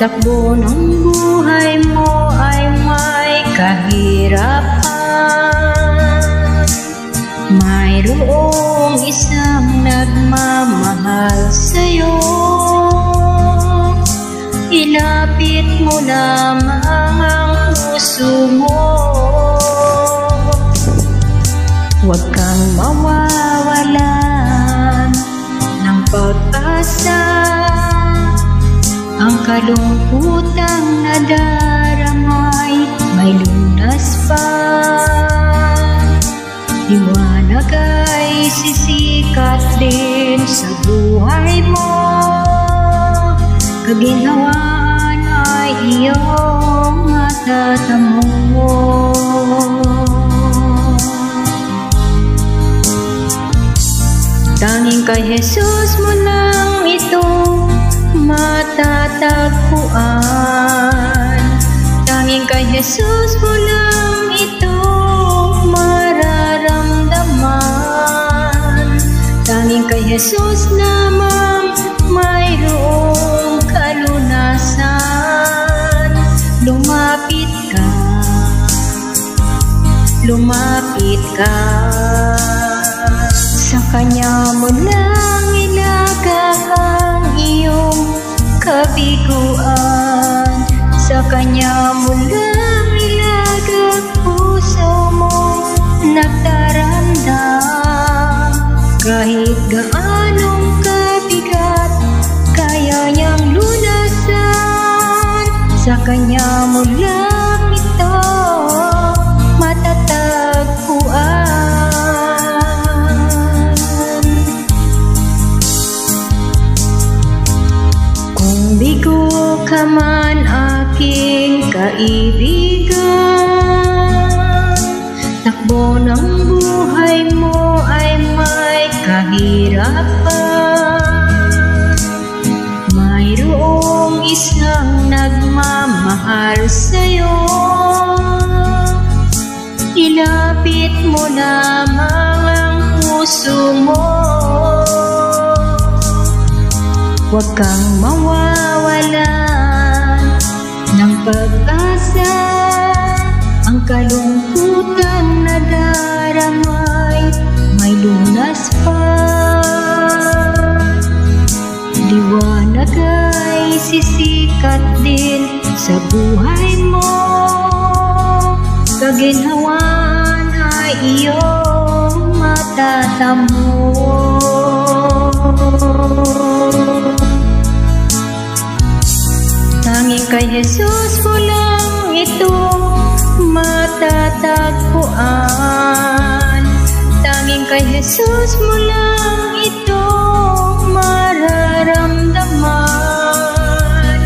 takbo ng buhay mo ay may kahirapan. Mayroong isang nagmamahal sa'yo. Ilapit mo lamang ang puso mo. Huwag kang mawawalan ng pag-asa. Ang kalungkutang nadaramay may lunas pa. Liwanag ay sisikat din sa buhay mo. Kaginhawaan ay iyong matatamo. Tanging kay Jesus mo lang ito matatagpuan. Tanging kay Jesus mo lang ito mararamdaman. Tanging kay Jesus lamang mayroong kalunasan. Lumapit ka, lumapit ka. Sa Kanya mo lang ilagak ang iyong kabiguan. Sa Kanya mo lang ilagak puso mo nagdarandam. Kahit gaanong kabigat kaya niyang lunasan. Sa Kanya mo lang ito matatagpuan. Kung bigo ka man aking kaibigan, takbo ng buhay mo ay may kahirapan. Mayroong isang nagmamahal sa'yo. Ilapit mo lamang ang puso mo. Huwag kang mawawalan ng pag-asa. Ang kalungkutang nadaramay may lunas pa. Liwanag ay sisikat din sa buhay mo. Kaginhawaan ay iyong matatamo. Tanging kay Jesus mo lang ito matatagpuan. Tanging kay Jesus mo lang ito mararamdaman.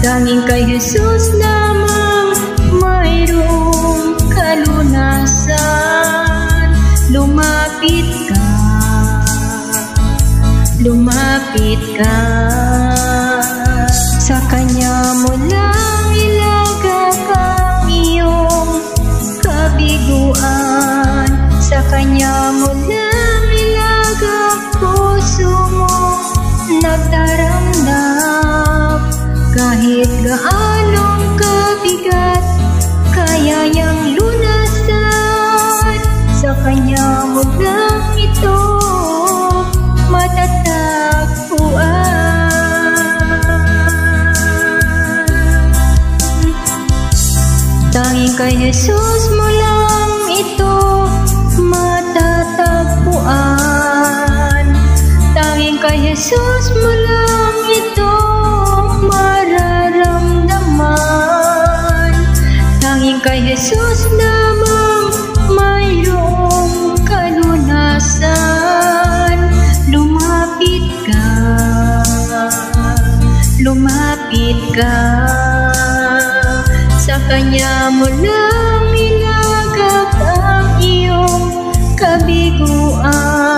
Tanging kay Jesus lamang mayroong kalunasan. Lumapit ka, lumapit ka. Sa Kanya mo lang ilagak ang iyong kabiguan. Sa Kanya mo lang ilagak puso mo nagdaramdam. Kahit gaanong kabigat kaya niyang lunasan. Sa Kanya mo lang ito matatagpuan. Tanging kay Jesus mo lang ito matatagpuan. Tanging kay Jesus mo lang ito mararamdaman. Tanging kay Jesus lamang mayroong kalunasan. Lumapit ka, lumapit ka. Sa Kanya mo lang ilagak ang iyong kabiguan.